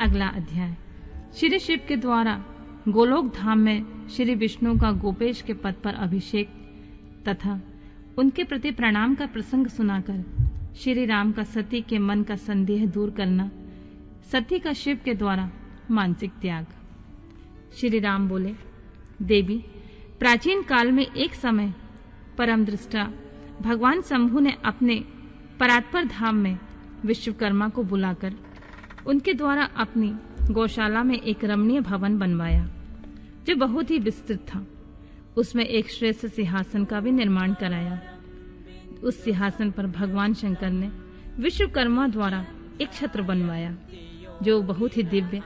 अगला अध्याय। श्री शिव के द्वारा गोलोक धाम में श्री विष्णु का गोपेश के पद पर अभिषेक तथा उनके प्रति प्रणाम का प्रसंग सुनाकर श्री राम का सती के मन का संदेह दूर करना, सती का शिव के द्वारा मानसिक त्याग। श्री राम बोले, देवी, प्राचीन काल में एक समय परम दृष्टा भगवान शंभु ने अपने परात्पर धाम में विश्वकर्मा को बुलाकर उनके द्वारा अपनी गौशाला में एक रमणीय भवन बनवाया जो बहुत ही विस्तृत था। उसमें एक श्रेष्ठ सिंहासन का भी निर्माण कराया। उस सिंहासन पर भगवान शंकर ने विश्वकर्मा द्वारा एक छत्र बनवाया जो बहुत ही दिव्य,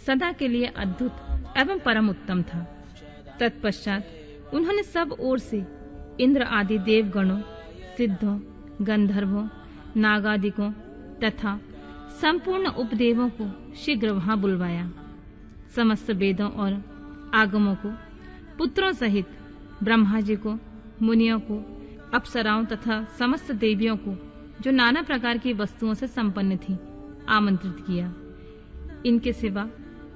सदा के लिए अद्भुत एवं परम उत्तम था। तत्पश्चात उन्होंने सब ओर से इंद्र आदि देवगणों, सिद्धों, गंधर्वों, नागादिकों तथा संपूर्ण उपदेवों को शीघ्र वहां बुलवाया। समस्त वेदों और आगमों को, पुत्रों सहित ब्रह्मा जी को, मुनियों को, अप्सराओं तथा समस्त देवियों को जो नाना प्रकार की वस्तुओं से संपन्न थी, आमंत्रित किया। इनके सिवा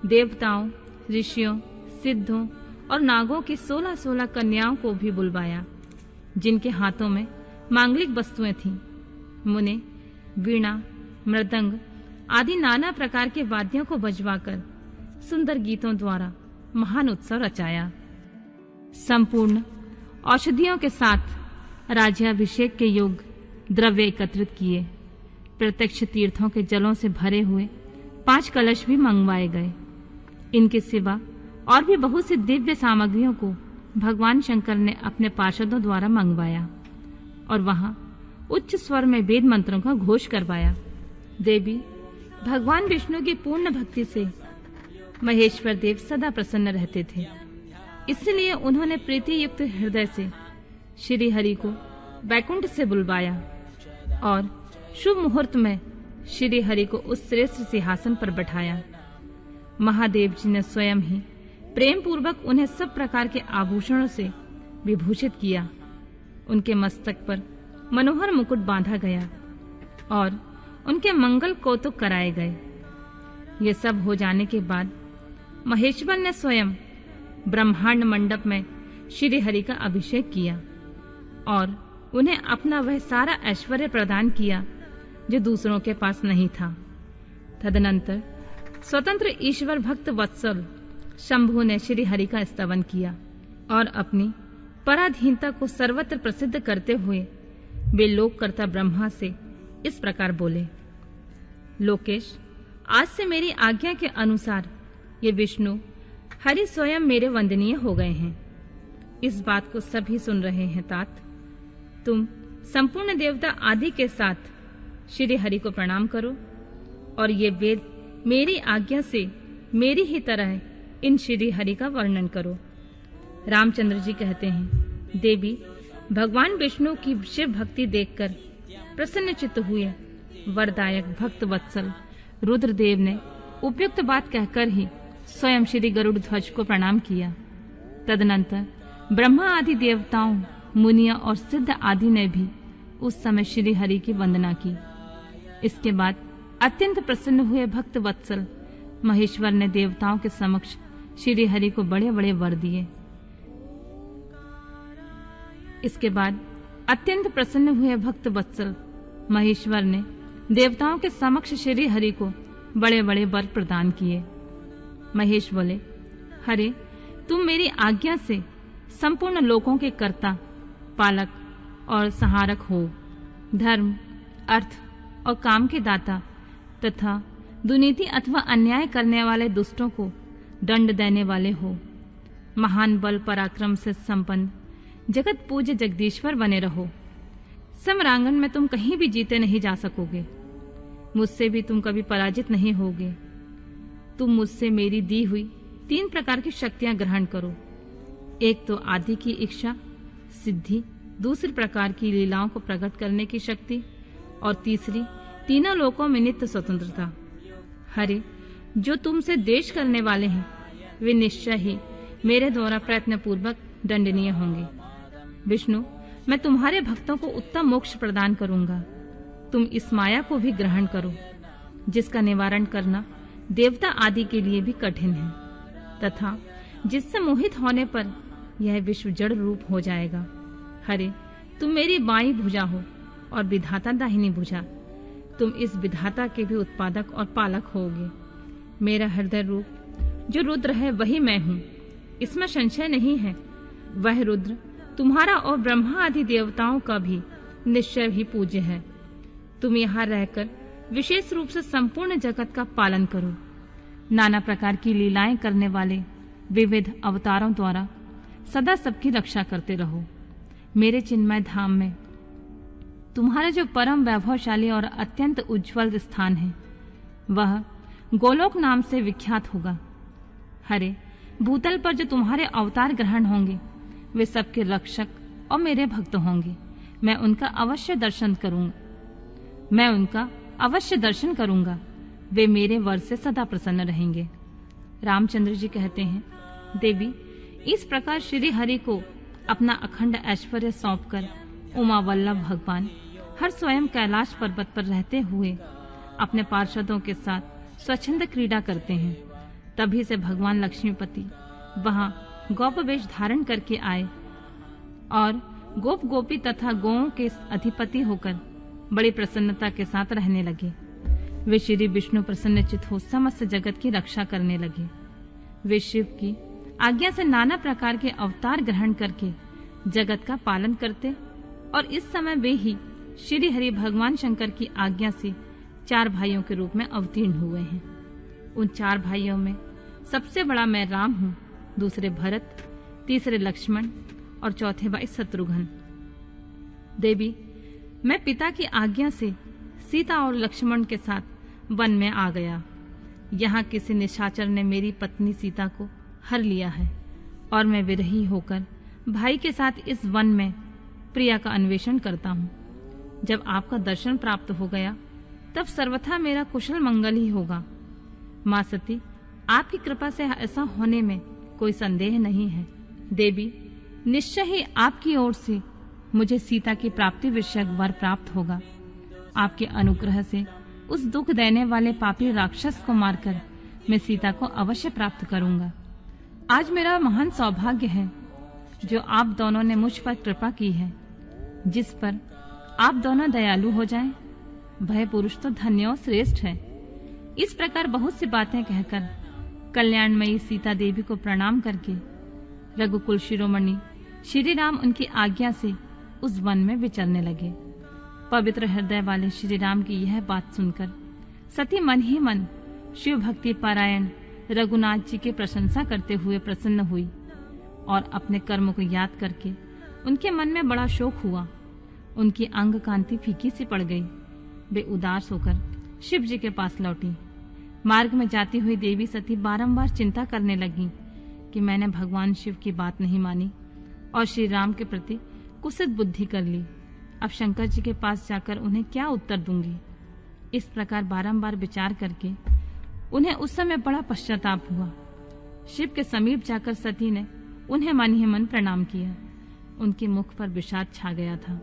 देवताओं, ऋषियों, सिद्धों और नागों की 16-16 कन्याओं को भी बुलवाया जिनके हाथों में मांगलिक वस्तुएं थीं। मुने वीणा, मृदंग आदि नाना प्रकार के वाद्यों को बजवाकर सुंदर गीतों द्वारा महान उत्सव रचाया। संपूर्ण औषधियों के साथ राज्याभिषेक के योग्य द्रव्य एकत्रित किए। प्रत्यक्ष तीर्थों के जलों से भरे हुए 5 कलश भी मंगवाए गए। इनके सिवा और भी बहुत सी दिव्य सामग्रियों को भगवान शंकर ने अपने पार्षदों द्वारा मंगवाया और वहां उच्च स्वर में वेद मंत्रों का घोष करवाया। देवी, भगवान विष्णु की पूर्ण भक्ति से महेश्वर देव सदा प्रसन्न रहते थे। इसलिए उन्होंने प्रीति युक्त हृदय से श्री हरि को वैकुंठ से बुलवाया और शुभ मुहूर्त में श्री हरि को उस श्रेष्ठ सिंहासन पर बैठाया। महादेव जी ने स्वयं ही प्रेम पूर्वक उन्हें सब प्रकार के आभूषणों से विभूषित किया। उनके मस्तक पर मनोहर मुकुट बांधा गया और उनके मंगल कौतुक कराए गए। ये सब हो जाने के बाद महेश्वर ने स्वयं ब्रह्मांड मंडप में श्री हरि का अभिषेक किया और उन्हें अपना वह सारा ऐश्वर्य प्रदान किया जो दूसरों के पास नहीं था। तदनंतर स्वतंत्र ईश्वर भक्त वत्सल शंभु ने श्री हरि का स्तवन किया और अपनी पराधीनता को सर्वत्र प्रसिद्ध करते हुए वे लोककर्ता ब्रह्मा से इस प्रकार बोले, लोकेश, आज से मेरी आज्ञा के अनुसार ये विष्णु हरि स्वयं मेरे वंदनीय हो गए हैं। इस बात को सभी सुन रहे हैं तात। तुम संपूर्ण देवता आदि के साथ श्री हरि को प्रणाम करो और ये वेद मेरी आज्ञा से मेरी ही तरह इन श्री हरि का वर्णन करो। रामचंद्र जी कहते हैं, देवी, भगवान विष्णु की शिव भक्ति देखकर प्रसन्नचित्त हुए वरदायक भक्त वत्सल रुद्रदेव ने उपयुक्त बात कहकर ही स्वयं श्री गरुड़ ध्वज को प्रणाम किया। तदनंतर ब्रह्मा आदि देवताओं, मुनियों और सिद्ध आदि ने भी उस समय श्री हरि की वंदना की। इसके बाद अत्यंत प्रसन्न हुए भक्त वत्सल महेश्वर ने देवताओं के समक्ष श्री हरि को बड़े बड़े वर दिए। इसके बाद अत्यंत प्रसन्न हुए भक्त वत्सल महेश्वर ने देवताओं के समक्ष श्री हरि को बड़े बड़े वर प्रदान किए। महेश बोले, हरे, तुम मेरी आज्ञा से संपूर्ण लोकों के कर्ता, पालक और सहारक हो। धर्म, अर्थ और काम के दाता तथा दुर्नीति अथवा अन्याय करने वाले दुष्टों को दंड देने वाले हो। महान बल पराक्रम से संपन्न जगत पूज्य जगदीश्वर बने रहो। समरांगन में तुम कहीं भी जीते नहीं जा सकोगे। मुझसे भी तुम कभी पराजित नहीं होगे। तुम मुझसे मेरी दी हुई 3 प्रकार की शक्तियां ग्रहण करो। एक तो आदि की इच्छा, सिद्धि, दूसरी प्रकार की लीलाओं को प्रकट करने की शक्ति और तीसरी तीनों लोकों में नित्य स्वतंत्रता। हरे, जो तुमसे द्वेष करने वाले हैं वे निश्चय ही मेरे द्वारा प्रयत्न पूर्वक दंडनीय होंगे। विष्णु, मैं तुम्हारे भक्तों को उत्तम मोक्ष प्रदान करूंगा। तुम इस माया को भी ग्रहण करो जिसका निवारण करना देवता आदि के लिए भी कठिन है, तथा जिससे मोहित होने पर यह विश्व जड़ रूप हो जाएगा। हरे, तुम मेरी बाईं भुजा हो और विधाता दाहिनी भुजा। तुम इस विधाता के भी उत्पादक और पालक होगे। मेरा हृदय रूप जो रुद्र है वही मैं हूँ, इसमें संशय नहीं है। वह रुद्र तुम्हारा और ब्रह्मा आदि देवताओं का भी निश्चय ही पूज्य है। तुम यहाँ रहकर विशेष रूप से संपूर्ण जगत का पालन करो। नाना प्रकार की लीलाएं करने वाले विविध अवतारों द्वारा सदा सबकी रक्षा करते रहो। मेरे चिन्मय धाम में तुम्हारा जो परम वैभवशाली और अत्यंत उज्जवल स्थान है वह गोलोक नाम से विख्यात होगा। हरे, भूतल पर जो तुम्हारे अवतार ग्रहण होंगे वे सबके रक्षक और मेरे भक्त होंगे। मैं उनका अवश्य दर्शन करूंगा। वे मेरे वर से सदा प्रसन्न रहेंगे। रामचंद्र जी कहते हैं, देवी, इस प्रकार श्री हरि को अपना अखंड ऐश्वर्य सौंपकर उमा वल्लभ भगवान हर स्वयं कैलाश पर्वत पर रहते हुए अपने पार्षदों के साथ स्वच्छंद क्रीड़ा करते हैं। तभी से भगवान लक्ष्मीपति वहां गोप वेश धारण करके आए और गोप गोपी तथा गौओं के अधिपति होकर बड़ी प्रसन्नता के साथ रहने लगे। वे श्री विष्णु प्रसन्नचित हो समस्त जगत की रक्षा करने लगे। वे शिव की आज्ञा से नाना प्रकार के अवतार ग्रहण करके जगत का पालन करते और इस समय वे ही श्री हरि भगवान शंकर की आज्ञा से 4 भाइयों के रूप में अवतीर्ण हुए हैं। उन 4 भाइयों में सबसे बड़ा मैं राम हूँ, दूसरे भरत, तीसरे लक्ष्मण और चौथे भाई शत्रुघ्न। देवी, मैं पिता की आज्ञा से सीता और लक्ष्मण के साथ वन में आ गया। यहाँ किसी निशाचर ने मेरी पत्नी सीता को हर लिया है और मैं विरही होकर भाई के साथ इस वन में प्रिया का अन्वेषण करता हूँ। जब आपका दर्शन प्राप्त हो गया तब सर्वथा मेरा कुशल मंगल ही होगा। माँ सती, आपकी कृपा से ऐसा होने में कोई संदेह नहीं है। देवी, निश्चय ही आपकी ओर से मुझे सीता की प्राप्ति विषयक वर प्राप्त होगा। आपके अनुग्रह से उस दुख देने वाले पापी राक्षस को मारकर मैं सीता को अवश्य प्राप्त करूंगा। आज मेरा महान सौभाग्य है जो आप दोनों ने मुझ पर कृपा की है, जिस पर आप दोनों दयालु हो जाएं। वह पुरुष तो धन्य और श्रेष्ठ है। इस प्रकार बहुत सी बातें कहकर कल्याणमयी सीता देवी को प्रणाम करके रघुकुल शिरोमणि श्री राम उनकी आज्ञा से उस वन में विचरने लगे। पवित्र हृदय वाले श्री राम की यह बात सुनकर सती मन ही मन शिव भक्ति पारायण रघुनाथ जी की प्रशंसा करते हुए प्रसन्न हुई और अपने कर्म को याद करके उनके मन में बड़ा शोक हुआ। उनकी अंग कांति फीकी सी पड़ गई। वे उदास होकर शिव जी के पास लौटी। मार्ग में जाती हुई देवी सती बारंबार चिंता करने लगी कि मैंने भगवान शिव की बात नहीं मानी और श्री राम के प्रति कुत्सित बुद्धि कर ली। अब शंकर जी के पास जाकर उन्हें क्या उत्तर दूंगी। इस प्रकार बारंबार विचार करके उन्हें उस समय बड़ा पश्चाताप हुआ। शिव के समीप जाकर सती ने उन्हें मन ही मन प्रणाम किया। उनके मुख पर विषाद छा गया था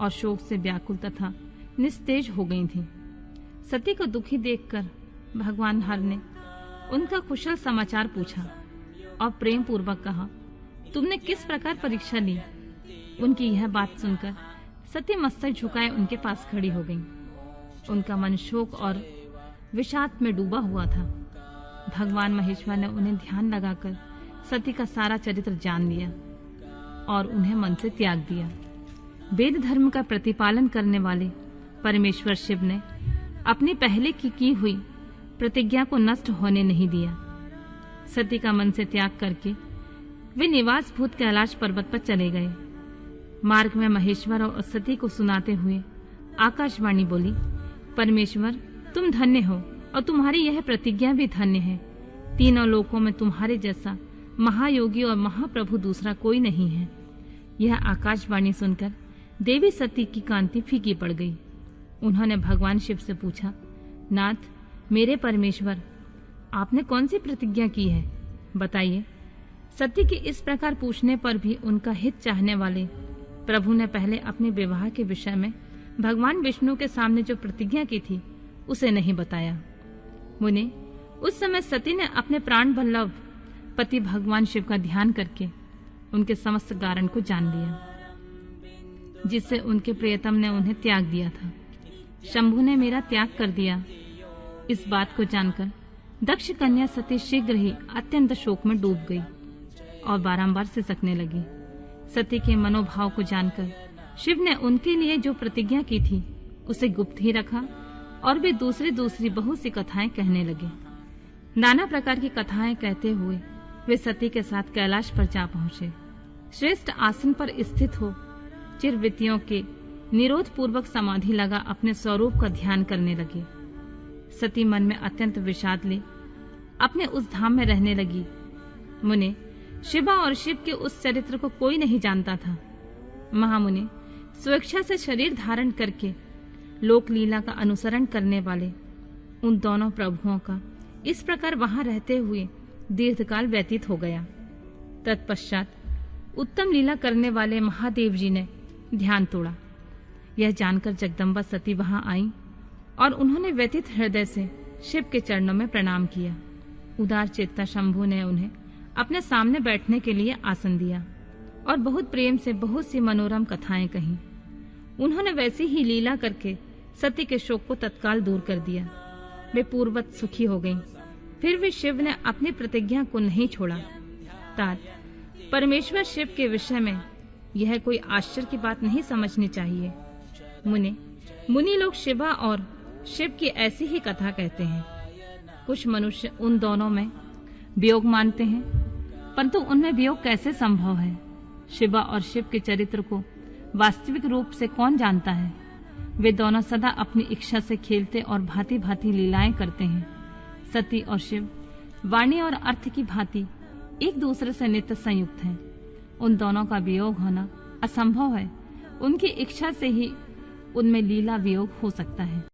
और शोक से व्याकुल तथा निस्तेज हो गई थी। सती को दुखी देखकर भगवान हर ने उनका कुशल समाचार पूछा और प्रेम पूर्वक कहा, तुमने किस प्रकार परीक्षा ली। उनकी यह बात सुनकर सती मस्तक झुकाए उनके पास खड़ी हो गई। उनका मन शोक और विषाद में डूबा हुआ था। भगवान महेश्वर ने उन्हें ध्यान लगाकर सती का सारा चरित्र जान लिया और उन्हें मन से त्याग दिया। वेद धर्म का प्रतिपालन करने वाले परमेश्वर शिव ने अपनी पहले की हुई प्रतिज्ञा को नष्ट होने नहीं दिया। सती का मन से त्याग करके वे निवास भूत कैलाश पर्वत पर चले गए। मार्ग में महेश्वर और सती को सुनाते हुए आकाशवाणी बोली, परमेश्वर, तुम धन्य हो और तुम्हारी यह प्रतिज्ञा भी धन्य है। तीनों लोकों में तुम्हारे जैसा महायोगी और महाप्रभु दूसरा कोई नहीं है। यह आकाशवाणी सुनकर देवी सती की कांति फीकी पड़ गई। उन्होंने भगवान शिव से पूछा, नाथ, मेरे परमेश्वर, आपने कौन सी प्रतिज्ञा की है, बताइए। सती के इस प्रकार पूछने पर भी उनका हित चाहने वाले प्रभु ने पहले अपने विवाह के विषय में भगवान विष्णु के सामने जो प्रतिज्ञा की थी उसे नहीं बताया। मुने, उस समय सती ने अपने प्राण वल्लभ पति भगवान शिव का ध्यान करके उनके समस्त कारण को जान लिया, जिससे उनके प्रियतम ने उन्हें त्याग दिया था। शंभु ने मेरा त्याग कर दिया। इस बात को जानकर दक्ष कन्या सती शीघ्र ही अत्यंत शोक में डूब गई और बारंबार सिसकने लगी। सती के मनोभाव को जानकर शिव ने उनके लिए जो प्रतिज्ञा की थी उसे गुप्त ही रखा और वे दूसरी बहुत सी कथाएं कहने लगे। नाना प्रकार की कथाएं कहते हुए वे सती के साथ कैलाश पर जा पहुंचे। श्रेष्ठ आसन पर स्थित हो चिरवृत्तियों के निरोध पूर्वक समाधि लगा अपने स्वरूप का ध्यान करने लगे। सती मन में अत्यंत विषाद ले अपने उस धाम में रहने लगी। मुने, शिवा और शिव के उस चरित्र को कोई नहीं जानता था। महामुनि स्वेच्छा से शरीर धारण करके लोक लीला का अनुसरण करने वाले उन दोनों प्रभुओं का इस प्रकार वहां रहते हुए दीर्घकाल व्यतीत हो गया। तत्पश्चात उत्तम लीला करने वाले महादेव जी ने ध्यान तोड़ा। यह जानकर जगदम्बा सती वहां आई और उन्होंने व्यथित हृदय से शिव के चरणों में प्रणाम किया। उदार चेता शंभु ने उन्हें अपने सामने बैठने के लिए आसन दिया और बहुत प्रेम से बहुत सी मनोरम कथाएं कहीं। उन्होंने वैसी ही लीला करके सती के शोक को तत्काल दूर कर दिया। वे पूर्ववत सुखी हो गईं। फिर भी शिव ने अपनी प्रतिज्ञा को नहीं छोड़ा। तात परमेश्वर शिव के विषय में यह कोई आश्चर्य की बात नहीं समझनी चाहिए। मुनि लोग शिवा और शिव की ऐसी ही कथा कहते हैं। कुछ मनुष्य उन दोनों में वियोग मानते हैं, परंतु उनमें वियोग कैसे संभव है? शिवा और शिव के चरित्र को वास्तविक रूप से कौन जानता है? वे दोनों सदा अपनी इच्छा से खेलते और भांति भांति लीलाएं करते हैं। सती और शिव वाणी और अर्थ की भांति एक दूसरे से नित्य संयुक्त हैं। उन दोनों का वियोग होना असंभव है। उनकी इच्छा से ही उनमें लीला वियोग हो सकता है।